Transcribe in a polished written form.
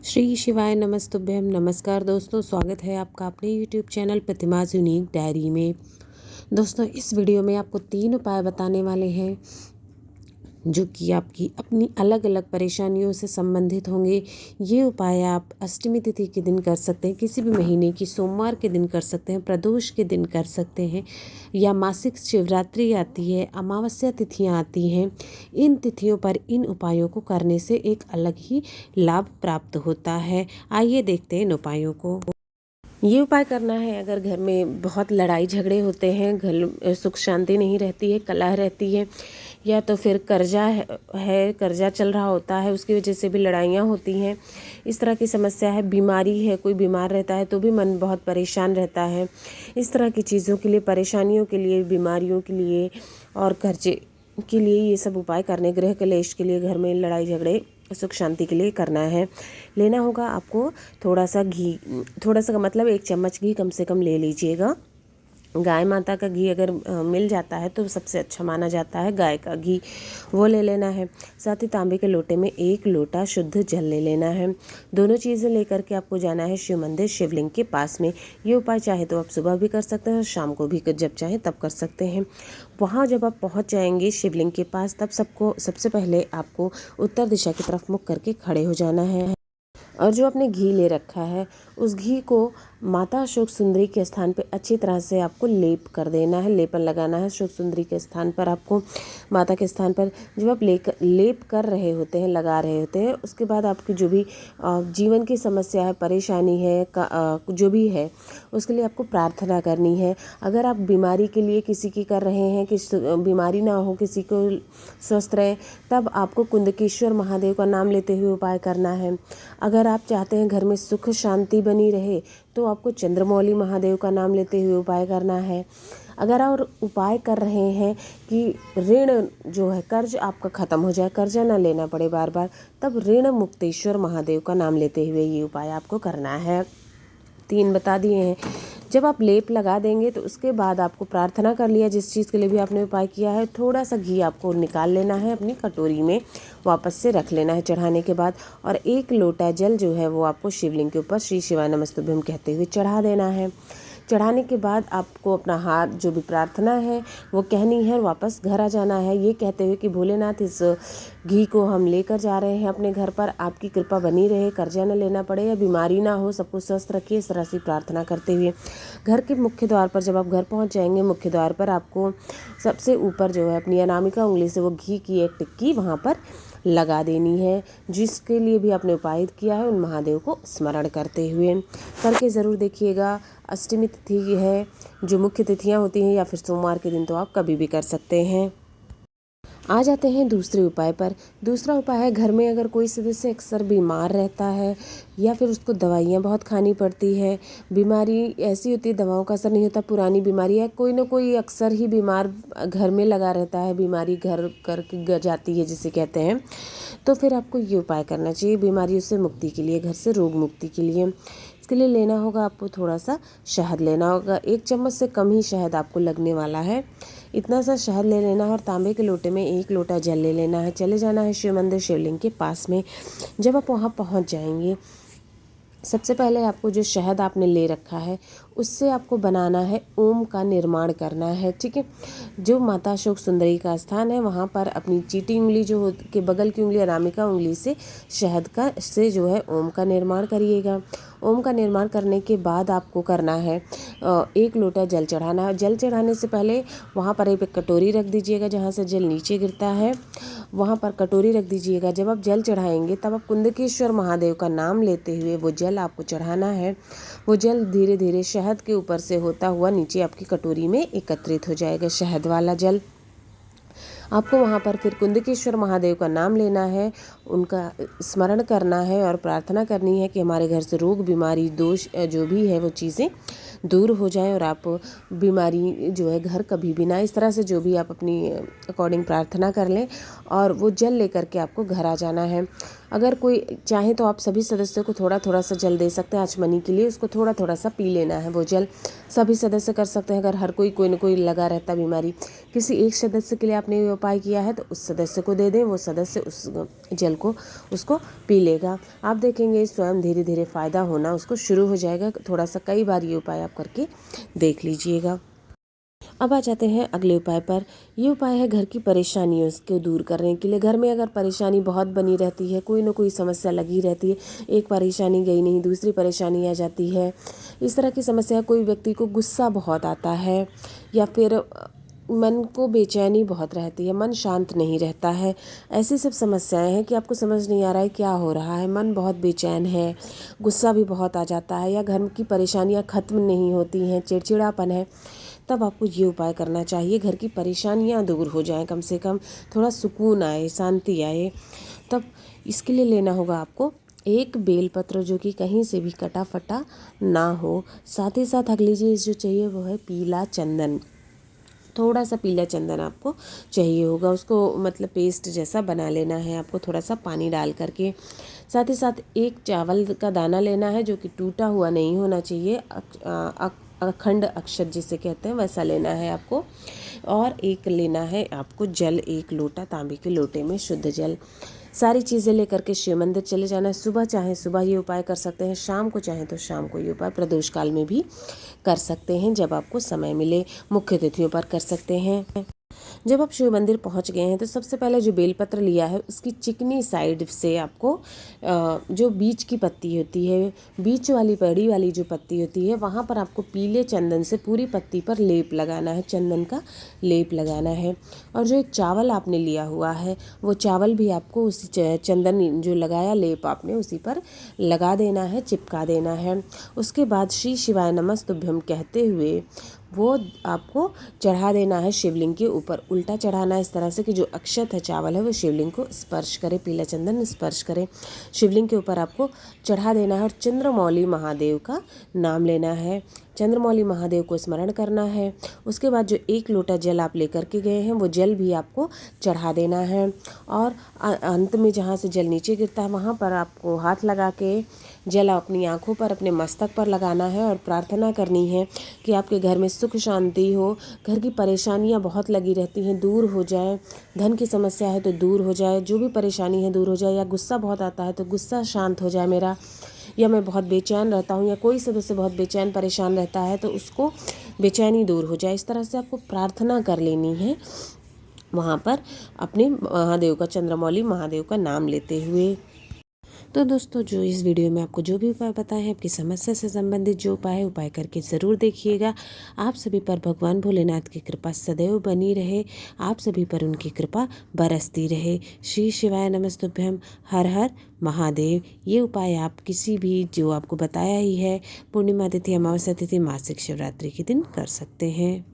श्री शिवाय नमस्तुभ्यम। नमस्कार दोस्तों, स्वागत है आपका अपने यूट्यूब चैनल प्रतिमाज़ यूनिक डायरी में। दोस्तों, इस वीडियो में आपको 3 उपाय बताने वाले हैं जो कि आपकी अपनी अलग अलग परेशानियों से संबंधित होंगे। ये उपाय आप अष्टमी तिथि के दिन कर सकते हैं, किसी भी महीने की सोमवार के दिन कर सकते हैं, प्रदोष के दिन कर सकते हैं, या मासिक शिवरात्रि आती है, अमावस्या तिथियां आती हैं। इन तिथियों पर इन उपायों को करने से एक अलग ही लाभ प्राप्त होता है। आइए देखते हैं इन उपायों को। ये उपाय करना है अगर घर में बहुत लड़ाई झगड़े होते हैं, घर में सुख शांति नहीं रहती है, कलह रहती है, या तो फिर कर्जा चल रहा होता है, उसकी वजह से भी लड़ाइयाँ होती हैं। इस तरह की समस्या है, बीमारी है, कोई बीमार रहता है तो भी मन बहुत परेशान रहता है। इस तरह की चीज़ों के लिए, परेशानियों के लिए, बीमारियों के लिए और कर्जे के लिए ये सब उपाय करने, गृह कलेश के लिए, घर में लड़ाई झगड़े सुख शांति के लिए करना है। लेना होगा आपको थोड़ा सा घी, थोड़ा सा मतलब 1 चम्मच घी कम से कम ले लीजिएगा। गाय माता का घी अगर मिल जाता है तो सबसे अच्छा माना जाता है गाय का घी, वो ले लेना है। साथ ही तांबे के लोटे में 1 लोटा शुद्ध जल ले लेना है। दोनों चीज़ें लेकर के आपको जाना है शिव मंदिर, शिवलिंग के पास में। ये उपाय चाहे तो आप सुबह भी कर सकते हैं और शाम को भी जब चाहें तब कर सकते हैं। वहाँ जब आप पहुँच जाएंगे शिवलिंग के पास, तब सबसे पहले आपको उत्तर दिशा की तरफ मुख करके खड़े हो जाना है और जो आपने घी ले रखा है उस घी को माता अशोक सुंदरी के स्थान पे अच्छी तरह से आपको लेप कर देना है, लेपन लगाना है। अशोक सुंदरी के स्थान पर आपको, माता के स्थान पर जब आप लेप कर रहे होते हैं, लगा रहे होते हैं, उसके बाद आपकी जो भी जीवन की समस्या है, परेशानी है, जो भी है, उसके लिए आपको प्रार्थना करनी है। अगर आप बीमारी के लिए किसी की कर रहे हैं कि बीमारी ना हो, किसी को स्वस्थ रहे, तब आपको कुंदकेश्वर महादेव का नाम लेते हुए उपाय करना है। अगर आप चाहते हैं घर में सुख शांति बनी रहे तो आपको चंद्रमौली महादेव का नाम लेते हुए उपाय करना है। अगर और उपाय कर रहे हैं कि ऋण जो है, कर्ज आपका ख़त्म हो जाए, कर्जा ना लेना पड़े बार बार, तब ऋण मुक्तेश्वर महादेव का नाम लेते हुए ये उपाय आपको करना है। 3 बता दिए हैं। जब आप लेप लगा देंगे तो उसके बाद आपको प्रार्थना कर लिया, जिस चीज़ के लिए भी आपने उपाय किया है, थोड़ा सा घी आपको निकाल लेना है, अपनी कटोरी में वापस से रख लेना है चढ़ाने के बाद, और 1 लोटा जल जो है वो आपको शिवलिंग के ऊपर श्री शिवाय नमस्तुभ्यम कहते हुए चढ़ा देना है। चढ़ाने के बाद आपको अपना हाथ, जो भी प्रार्थना है वो कहनी है और वापस घर आ जाना है, ये कहते हुए कि भोलेनाथ, इस घी को हम लेकर जा रहे हैं अपने घर पर, आपकी कृपा बनी रहे, कर्जा न लेना पड़े या बीमारी ना हो, सबको स्वस्थ रखिए। इस तरह से प्रार्थना करते हुए घर के मुख्य द्वार पर जब आप घर पहुंच जाएंगे, मुख्य द्वार पर आपको सबसे ऊपर जो है अपनी अनामिका उंगली से वो घी की 1 टिक्की वहाँ पर लगा देनी है। जिसके लिए भी आपने उपाय किया है उन महादेव को स्मरण करते हुए करके ज़रूर देखिएगा। अष्टमी तिथि है, जो मुख्य तिथियां होती हैं, या फिर सोमवार के दिन तो आप कभी भी कर सकते हैं। आ जाते हैं दूसरे उपाय पर। दूसरा उपाय है, घर में अगर कोई सदस्य अक्सर बीमार रहता है या फिर उसको दवाइयाँ बहुत खानी पड़ती है, बीमारी ऐसी होती है दवाओं का असर नहीं होता, पुरानी बीमारी है, कोई ना कोई अक्सर ही बीमार घर में लगा रहता है, बीमारी घर करके जाती है जिसे कहते हैं, तो फिर आपको ये उपाय करना चाहिए बीमारियों से मुक्ति के लिए, घर से रोग मुक्ति के लिए। इसके लिए लेना होगा आपको थोड़ा सा शहद लेना होगा। 1 चम्मच से कम ही शहद आपको लगने वाला है। इतना सा शहद ले लेना है और तांबे के लोटे में 1 लोटा जल ले लेना है। चले जाना है शिव मंदिर, शिवलिंग के पास में। जब आप वहाँ पहुँच जाएंगे, सबसे पहले आपको जो शहद आपने ले रखा है उससे आपको बनाना है, ओम का निर्माण करना है, ठीक है। जो माता अशोक सुंदरी का स्थान है वहाँ पर अपनी चीटी उंगली जो के बगल की उंगली, अनामिका उंगली से शहद का से जो है ओम का निर्माण करिएगा। ओम का निर्माण करने के बाद आपको करना है 1 लोटा जल चढ़ाना है। जल चढ़ाने से पहले वहाँ पर एक कटोरी रख दीजिएगा, जहाँ से जल नीचे गिरता है वहाँ पर कटोरी रख दीजिएगा। जब आप जल चढ़ाएंगे तब आप कुंदकेश्वर महादेव का नाम लेते हुए वो जल आपको चढ़ाना है। वो जल धीरे धीरे शहद के ऊपर से होता हुआ नीचे आपकी कटोरी में एकत्रित हो जाएगा, शहद वाला जल। आपको वहाँ पर फिर कुंदकेश्वर महादेव का नाम लेना है, उनका स्मरण करना है और प्रार्थना करनी है कि हमारे घर से रोग, बीमारी, दोष जो भी है वो चीज़ें दूर हो जाएं और आप बीमारी जो है घर कभी भी ना, इस तरह से जो भी आप अपनी अकॉर्डिंग प्रार्थना कर लें और वो जल लेकर के आपको घर आ जाना है। अगर कोई चाहे तो आप सभी सदस्यों को थोड़ा थोड़ा सा जल दे सकते हैं आचमनी के लिए, उसको थोड़ा थोड़ा सा पी लेना है। वो जल सभी सदस्य कर सकते हैं। अगर हर कोई न कोई लगा रहता बीमारी, किसी एक सदस्य के लिए आपने ये उपाय किया है तो उस सदस्य को दे दें, वो सदस्य उस जल को उसको पी लेगा। आप देखेंगे स्वयं धीरे धीरे फ़ायदा होना उसको शुरू हो जाएगा। थोड़ा सा कई बार ये उपाय आप करके देख लीजिएगा। अब आ जाते हैं अगले उपाय पर। ये उपाय है घर की परेशानियों को दूर करने के लिए। घर में अगर परेशानी बहुत बनी रहती है, कोई ना कोई समस्या लगी रहती है, एक परेशानी गई नहीं दूसरी परेशानी आ जाती है, इस तरह की समस्या, कोई व्यक्ति को गुस्सा बहुत आता है या फिर मन को बेचैनी बहुत रहती है, मन शांत नहीं रहता है, ऐसी सब समस्याएं हैं कि आपको समझ नहीं आ रहा है क्या हो रहा है, मन बहुत बेचैन है, गुस्सा भी बहुत आ जाता है, या घर की परेशानियां ख़त्म नहीं होती हैं, चिड़चिड़ापन है, तब आपको ये उपाय करना चाहिए। घर की परेशानियां दूर हो जाएं, कम से कम थोड़ा सुकून आए, शांति आए। तब इसके लिए लेना होगा आपको एक बेलपत्र, जो कि कहीं से भी कटा फटा ना हो। साथ ही साथ अगली चीज़ जो चाहिए वो है पीला चंदन। थोड़ा सा पीला चंदन आपको चाहिए होगा, उसको मतलब पेस्ट जैसा बना लेना है आपको, थोड़ा सा पानी डाल करके। साथ ही साथ एक चावल का दाना लेना है, जो कि टूटा हुआ नहीं होना चाहिए, अखंड अक्षत जिसे कहते हैं वैसा लेना है आपको। और एक लेना है आपको जल, 1 लोटा तांबे के लोटे में शुद्ध जल। सारी चीज़ें लेकर के शिव मंदिर चले जाना है। सुबह चाहे सुबह ये उपाय कर सकते हैं, शाम को चाहे तो शाम को ये उपाय प्रदोष काल में भी कर सकते हैं, जब आपको समय मिले। मुख्य तिथियों पर कर सकते हैं। जब आप शिव मंदिर पहुंच गए हैं तो सबसे पहले जो बेलपत्र लिया है उसकी चिकनी साइड से आपको जो बीच की पत्ती होती है, बीच वाली बड़ी वाली जो पत्ती होती है, वहाँ पर आपको पीले चंदन से पूरी पत्ती पर लेप लगाना है, चंदन का लेप लगाना है। और जो एक चावल आपने लिया हुआ है वो चावल भी आपको उसी चंदन जो लगाया लेप आपने उसी पर लगा देना है, चिपका देना है। उसके बाद श्री शिवाय नमस्तुभ्यम कहते हुए वो आपको चढ़ा देना है शिवलिंग के ऊपर। उल्टा चढ़ाना है इस तरह से कि जो अक्षत है, चावल है, वो शिवलिंग को स्पर्श करे, पीला चंदन स्पर्श करे। शिवलिंग के ऊपर आपको चढ़ा देना है और चंद्रमौली महादेव का नाम लेना है, चंद्रमौली महादेव को स्मरण करना है। उसके बाद जो 1 लोटा जल आप लेकर के गए हैं वो जल भी आपको चढ़ा देना है। और अंत में जहाँ से जल नीचे गिरता है वहाँ पर आपको हाथ लगा के जल अपनी आँखों पर, अपने मस्तक पर लगाना है और प्रार्थना करनी है कि आपके घर में सुख शांति हो, घर की परेशानियां बहुत लगी रहती हैं दूर हो जाए, धन की समस्या है तो दूर हो जाए, जो भी परेशानी है दूर हो जाए, या गुस्सा बहुत आता है तो गुस्सा शांत हो जाए मेरा, या मैं बहुत बेचैन रहता हूँ, या कोई सदस्य बहुत बेचैन परेशान रहता है तो उसको बेचैनी दूर हो जाए। इस तरह से आपको प्रार्थना कर लेनी है वहाँ पर अपने महादेव का, चंद्रमौली महादेव का नाम लेते हुए। तो दोस्तों, जो इस वीडियो में आपको जो भी उपाय बताए हैं, आपकी समस्या से संबंधित जो उपाय करके ज़रूर देखिएगा। आप सभी पर भगवान भोलेनाथ की कृपा सदैव बनी रहे, आप सभी पर उनकी कृपा बरसती रहे। श्री शिवाय नमस्तुभ्यम। हर हर महादेव। ये उपाय आप किसी भी, जो आपको बताया ही है, पूर्णिमा तिथि, अमावस्या तिथि, मासिक शिवरात्रि के दिन कर सकते हैं।